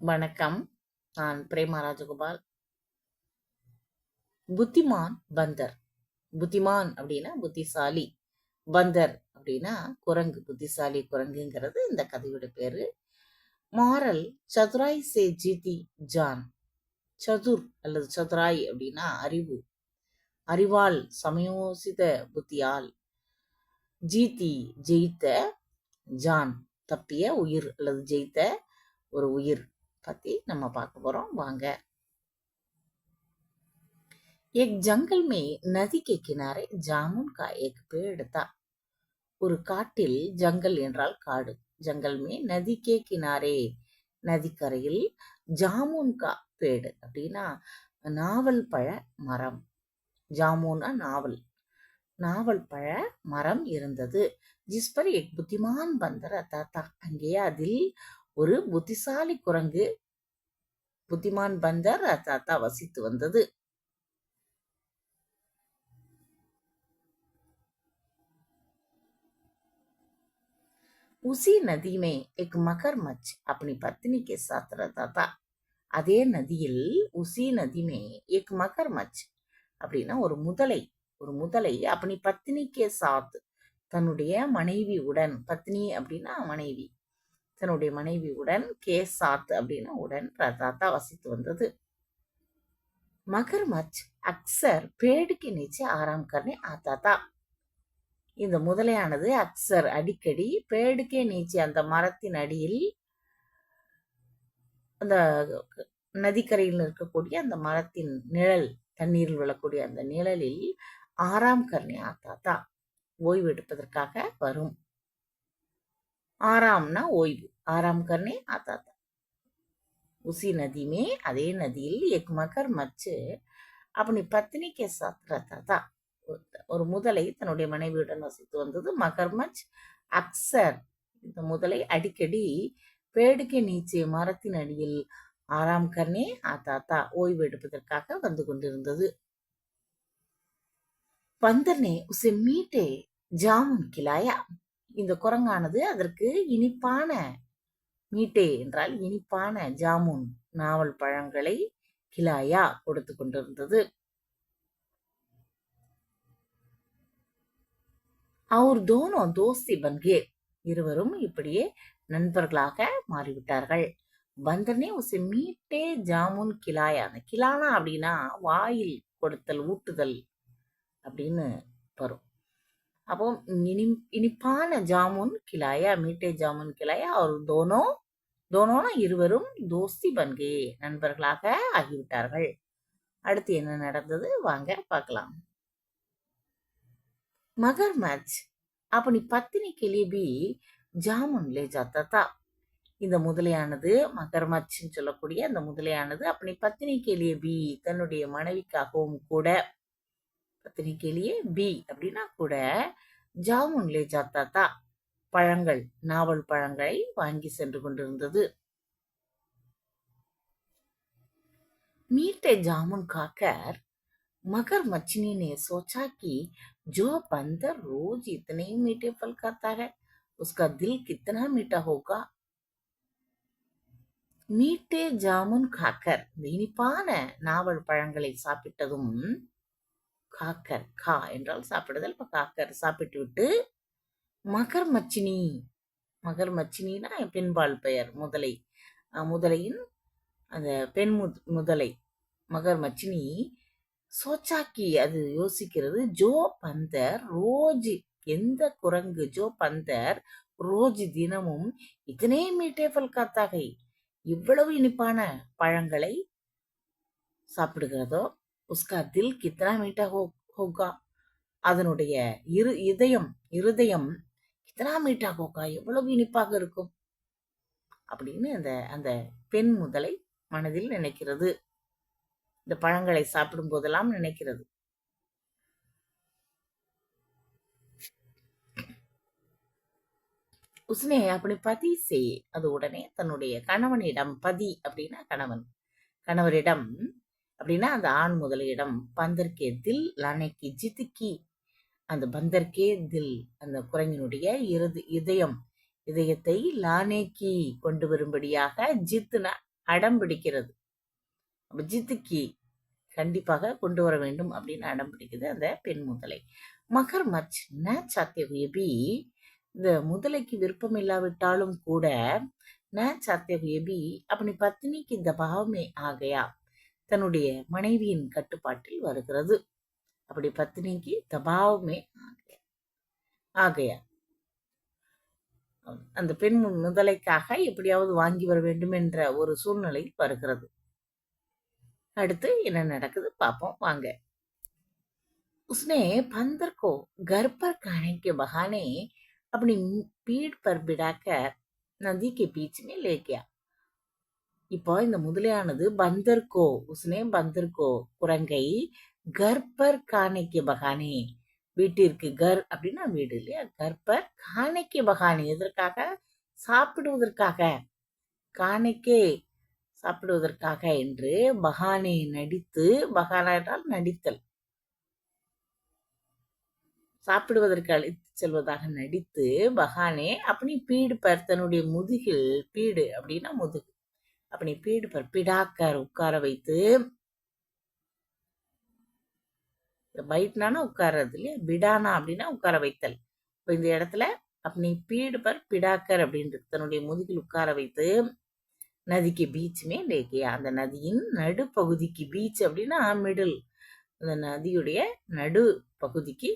வணக்கம். நான் பிரேமா ராஜகோபால். புத்திமான் பந்தர். புத்திமான் அப்படின்னா புத்திசாலி, பந்தர் அப்படின்னா குரங்கு, புத்திசாலி குரங்குங்கிறது இந்த கதையோட பேரு. மாரல், சதுராய் சே ஜீதி ஜான். சதுர் அல்லது சதுராய் அப்படின்னா அறிவு, அறிவால் சமயோசித புத்தியால், ஜீதி ஜெயித்த, ஜான் தப்பிய உயிர் அல்லது ஜெயித்த ஒரு உயிர் பத்தி நம்ம பார்க்க போறோம். வாங்க. एक जंगल में नदी के किनारे जामुन का एक पेड़ था. ஒரு காட்டில், ஜங்கல் என்றால் காடு, ஜங்கல் மே நதி கே கினாரே நதிக்கரையில், ஜாமுன் கா பேடு அப்படின்னா நாவல் பழ மரம். ஜாமுனா நாவல், நாவல் பழ மரம் இருந்தது. ஜிஸ்பர் எக் புத்திமான் பந்தர் அத்தாத்தா. அங்கே அதில் ஒரு புத்திசாலி குரங்கு, புத்திமான் பந்தர் அத்தாத்தா வசித்து வந்தது. उसी नदी में एक मगरमच्छ अपनी पत्नी के साथ रहता था. அதே நதியில், உசி நதிமே எக் மகர்மச் அப்படின்னா ஒரு முதலை, ஒரு முதலை அப்படி பத்னிக்கே சாத் தன்னுடைய மனைவியுடன், பத்னி அப்படின்னா மனைவி, தன்னுடைய மனைவியுடன், கே சாத் அப்படின்னா உடன், பிரதாத்தா வசித்து வந்தது. மகர்மச் அக்சர் பேடுக்கு நீச்சே ஆராம் கர்னே ஆத்தாத்தா. இந்த முதலையானது அக்சர் அடிக்கடி, பேடுக்கே நீச்சி அந்த மரத்தின் அடியில், அந்த நதிக்கரையில் இருக்கக்கூடிய அந்த மரத்தின் நிழல், தண்ணீரில் விழக்கூடிய அந்த நிழலில், ஆராம் கர்னே ஆத்தாத்தா ஓய்வு எடுப்பதற்காக வரும். ஆராம்னா ஓய்வு, ஆராம் கர்னே ஆத்தாத்தா. உசி நதிமே அதே நதியில் எக் மகர்மச்சு அப்படி பத்னிக்கே சாத் ரத்தாத்தா, ஒரு முதலை தன்னுடைய மனைவியுடன் வசித்து வந்தது. மகர்மச் அக்சர், இந்த முதலை அடிக்கடி பேடுக்கே நீச்சே மரத்தின் அடியில், ஆராம் கர்னே ஆத்தாத்தா ஓய்வு எடுப்பதற்காக வந்து கொண்டிருந்தது. பந்தர்னே உசே மீட்டே ஜாமுன் கிலாயா. இந்த குரங்கானது அதற்கு இனிப்பான, மீட்டே என்றால் இனிப்பான, ஜாமுன் நாவல் பழங்களை, கிலாயா கொடுத்து கொண்டிருந்தது. அவர் தோனோ தோஸ்தி பன்கே, இருவரும் இப்படியே நண்பர்களாக மாறிவிட்டார்கள். பந்தர்னே உசே மீட்டே ஜாமுன் கிலாயா. கிலானா அப்படின்னா வாயில் கொடுத்தல், ஊட்டுதல் அப்படின்னு வரும். அப்போ இனிப்பான ஜாமுன் கிலாயா, மீட்டே ஜாமுன் கிலாயா. அவர் தோனோ, தோனோனா இருவரும், தோஸ்தி பன்கே நண்பர்களாக ஆகிவிட்டார்கள். அடுத்து என்ன நடந்தது வாங்க பார்க்கலாம். மகர்மச் அப்படி பத்தினி கிளிபி ஜாமுன் லே ஜாத்தா தா. இந்த முதலையானது, மகர்மச்சுன்னு சொல்லக்கூடிய அந்த முதலையானது அப்படி பத்தினி கிளிபி தன்னுடைய மனைவிக்காகவும் கூட, பத்தினி கிளியே பி அப்படின்னா கூட, ஜாமுன் லே ஜாத்தா தா பழங்கள், நாவல் பழங்களை வாங்கி சென்று கொண்டிருந்தது. मीठे जामुन खाकर मगरमच्छनी ने सोचा कि जो बंदर रोज इतने ही मीठे फल खाता है, उसका दिल कितना मीठा होगा. மீட்டே ஜாமுன் காக்கர், இனிப்பான நாவல் பழங்களை சாப்பிட்டதும், காக்கர் கா என்றால் சாப்பிடுதல், இப்ப காக்கர் சாப்பிட்டு விட்டு, மகர்மச்சினி, மகர்மச்சினா பெண்பால் பெயர், முதலை, முதலையின் அந்த பெண் முதலை மகர்மச்சினி, சோச்சாக்கி அது யோசிக்கிறது, ஜோ பந்தர் ரோஜ், எந்த குரங்கு, ஜோ பந்தர் ரோஜ் தினமும், இத்தனை மீட்டே பல் காத்தாகை இவ்வளவு இனிப்பான பழங்களை சாப்பிடுகிறதோ, உஸ்கா தில் கித்தனா மீட்டா ஹோகா, அதனுடைய இருதயம் கித்தனா மீட்டா ஹோகா எவ்வளவு இனிப்பாக இருக்கும் அப்படின்னு அந்த அந்த பெண் முதலை மனதில் நினைக்கிறது. இந்த பழங்களை சாப்பிடும் போதெல்லாம் நினைக்கிறது. உஸ்னே அப்படி பதி சே, அது உடனே தன்னுடைய கணவனிடம், பதி அப்படின்னா கணவன், கணவரிடம் அப்படின்னா அந்த ஆண் முதலியிடம், பந்தர்கே தில் லானைக்கு ஜித்துக்கி, அந்த பந்தர்கே தில் அந்த குரங்கினுடைய இதயத்தை லானேக்கி கொண்டு வரும்படியாக, ஜித்துனா அடம் பிடிக்கிறது. ஜித்துக்கு கண்டிப்பாக கொண்டு வர வேண்டும் அப்படின்னு அடம் பிடிக்குது அந்த பெண் முதலை. மகர்மச் ந சாத்திய हुए भी, இந்த முதலைக்கு விருப்பம் இல்லாவிட்டாலும் கூட ந சாத்திய हुए भी अपनी पत्नी की दबाव में आ गया, தன்னுடைய மனைவியின் கட்டுப்பாட்டில் வருகிறது. அப்படி பத்னிக்கு தபாவுமே ஆகையா, அந்த பெண் முதலைக்காக எப்படியாவது வாங்கி வர வேண்டும் என்ற ஒரு சூழ்நிலை வருகிறது. அடுத்து என்ன நடக்குது பார்ப்போம் வாங்க. उसने बंदर को घर पर खाने के बहाने अपनी पीठ पर बिठाकर नदी के बीच में ले गया. இப்போ இந்த முதலையானது பந்தர்கோ உஸ்னே பந்தர்கோ குரங்கை கர்பர் காணைக்கு பகானே, வீட்டிற்கு கர் அப்படின்னா வீடு இல்லையா, கர்பர் காணைக்கு பகானே எதற்காக, சாப்பிடுவதற்காக, காணைக்கே சாப்பிடுவதற்காக என்று பகானே நடித்து, பகானா என்றால் நடித்தல், சாப்பிடுவதற்கு அழைத்து செல்வதாக நடித்து, பகானே அப்படி பீடு பர் தன்னுடைய முதுகில், பீடு அப்படின்னா முதுகு, அப்படி பீடு பர் பிடாக்கர் உட்கார வைத்து, பைட்னானா உட்கார்றது இல்லையா, பிடானா அப்படின்னா உட்கார வைத்தல். இப்போ இந்த இடத்துல அப்படி பீடு பர் பிடாக்கர் அப்படின்றது தன்னுடைய முதுகில் உட்கார வைத்து நதிக்கு பீச்சுமே லேக்கியா, அந்த நதியின் நடுப்பகுதிக்கு, பீச் அப்படின்னா மிடில், அந்த நதியுடைய நடு பகுதிக்கு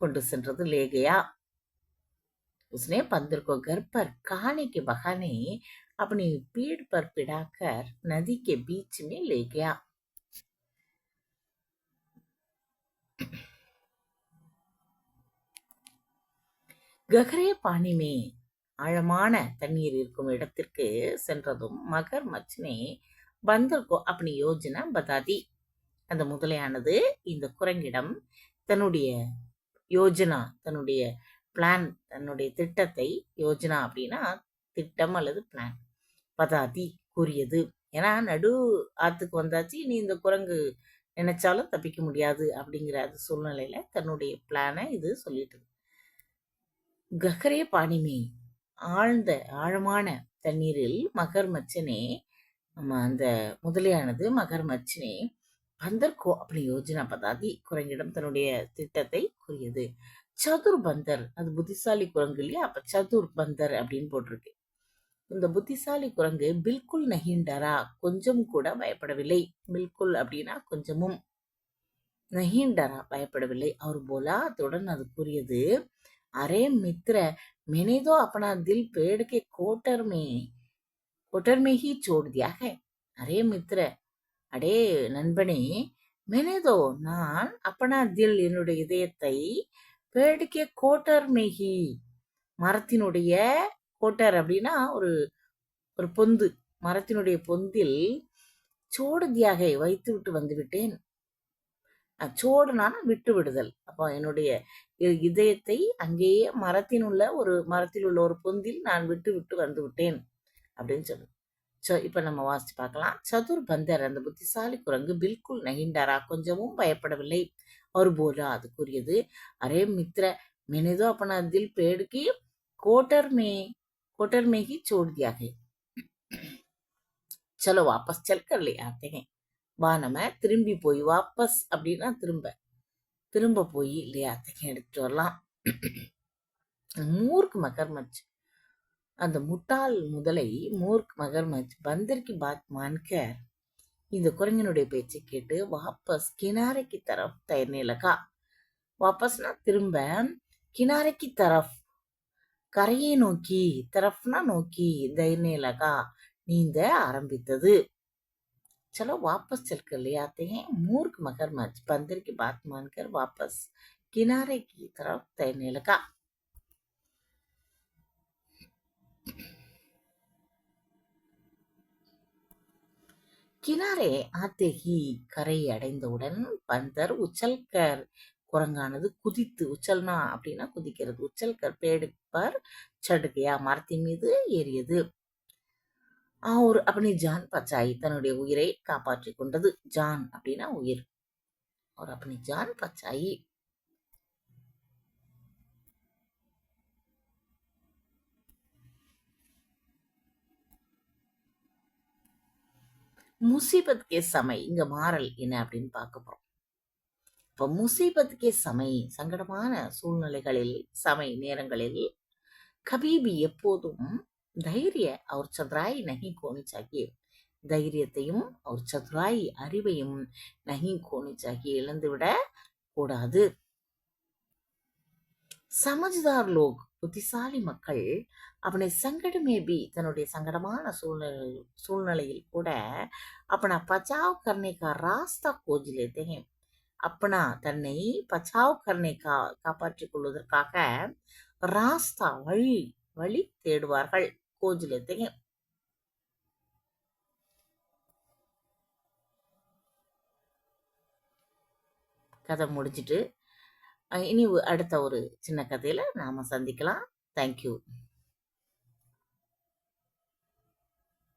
கொண்டு சென்றது லேகையா. उसने बंदर को घर पर खाने के बहाने अपनी पीठ पर पिटाकर नदी के बीच में ले गया. கஹரே பானி மே, ஆழமான தண்ணீர் இருக்கும் இடத்திற்கு சென்றதும் மகர் மச்னே பந்தர்கோ அப்படி யோஜனா பதாதி, அந்த முதலையானது இந்த குரங்கிடம் தன்னுடைய யோஜனா, தன்னுடைய பிளான், தன்னுடைய திட்டத்தை, யோஜனா அப்படின்னா திட்டம் அல்லது பிளான், பதாதி கூறியது. ஏன்னா நடு ஆத்துக்கு வந்தாச்சு, இனி இந்த குரங்கு நினைச்சாலும் தப்பிக்க முடியாது அப்படிங்கிற அது சூழ்நிலையில தன்னுடைய பிளானை இது சொல்லிட்டு. கஹரே பானிமே, ஆழ்ந்த ஆழமான தண்ணீரில் மகர் மச்சனே, அந்த முதலையானது மகர் மச்சனே பந்தர்கோ அப்படி யோஜனா பதாதி குரங்கிடம் தன்னுடைய திட்டத்தை கூறியது. சதுர் பந்தர், அது புத்திசாலி குரங்கு இல்லையா, அப்ப சதுர் பந்தர் அப்படின்னு போட்டிருக்கு. இந்த புத்திசாலி குரங்கு பில்குல் நஹீண்டரா, கொஞ்சம் கூட பயப்படவில்லை. பில்குல் அப்படின்னா கொஞ்சமும், நஹீண்டரா பயப்படவில்லை. அவர் போலா, அதுடன் அது கூறியது, அரே மித்ர मैंने तो अपना दिल पेड़ के कोटर में ही छोड़ दिया है. அரே மித்ர, அடே நண்பனே, மெனேதோ நான், அப்பனா தில் என்னுடைய இதயத்தை, பேடுக்கே கோட்டர் மேகி மரத்தினுடைய, கோட்டர் அப்படின்னா ஒரு ஒரு பொந்து, மரத்தினுடைய பொந்தில் சோடுதியாக வைத்து விட்டு வந்து விட்டேன். சோடுனான விட்டு விடுதல். அப்போ என்னுடைய இதயத்தை அங்கேயே மரத்தில் உள்ள ஒரு பொந்தில் நான் விட்டு விட்டு வந்து விட்டேன் அப்படின்னு சொல்லு. இப்ப நம்ம வாசிச்சு பார்க்கலாம். சதுர் பந்தர், அந்த புத்திசாலி குரங்கு, பில்குல் நகிண்டாரா கொஞ்சமும் பயப்படவில்லை. அவர் போலா அது கூறியது, அரே மித்ர मैंने तो अपना दिल पेड़ की कोटर में ही छोड़ दिया है. चलो वापस चल कर ले आते हैं. வா நம்ம திரும்பி போய், வாபஸ் அப்படின்னா திரும்ப போய் லேயாத்தையும் எடுத்துட்டு வரலாம். மூர்க் மகர்மச், அந்த முட்டாள் முதலை மூர்க் மகர்மச் பந்தர்கி பாத் மான்கர், இந்த குரங்கினுடைய பேச்சை கேட்டு வாபஸ் கினாரைக்கு தரப் தயர்னே லகா. வாபஸ்னா திரும்ப, கினாரைக்கு தரப் கரையை நோக்கி, தரப்னா நோக்கி, தயர்னே லகா நீந்த ஆரம்பித்தது. चलो वापस चलकर ले आते हैं. मूर्ख मगरमच्छ बंदर की बात मानकर वापस किनारे की तरफ तैरने लगा. கினாரே ஆத்தே ஹி, கரை அடைந்தவுடன் பந்தர் உச்சல்கர், குரங்கானது குதித்து, உச்சல்னா அப்படின்னா குதிக்கிறது, உச்சல்கர் பேடு பர் சடுகையா மரத்தின் மீது ஏறியது. और अपनी जान बचाई, தன்னுடைய உயிரை காப்பாற்றிக் கொண்டது. ஜான் அப்படின்னா உயிர். और अपनी जान बचाई. முசீபத் கே சமை இங்க மாறல் என்ன அப்படின்னு பார்க்க போறோம். இப்ப முசீபத் கே சமை சங்கடமான சூழ்நிலைகளில் சமை நேரங்களில் கபீபி எப்போதும் தைரிய அவர் சதுராய் நகி கோணி சாகியே தைரியத்தையும் அவர் சதுராய் அறிவையும் நகி கோணி சாகி இழந்துவிட கூடாது. சமஜ்தார் லோக் புத்திசாலி மக்கள் अपने संकट में भी தன்னுடைய சங்கடமான சூழ்நிலையில் கூட अपना बचाव करने का रास्ता खोज लेते हैं. अपना தன்னை பச்சாவ் கர்னே காப்பாற்றிக் கொள்வதற்காக ராஸ்தா வழி வழி தேடுவார்கள். खोज लेते हैं. கதை முடிஞ்சிட்டு இனி அடுத்த ஒரு சின்ன கதையில நாம சந்திக்கலாம். தேங்க்யூ.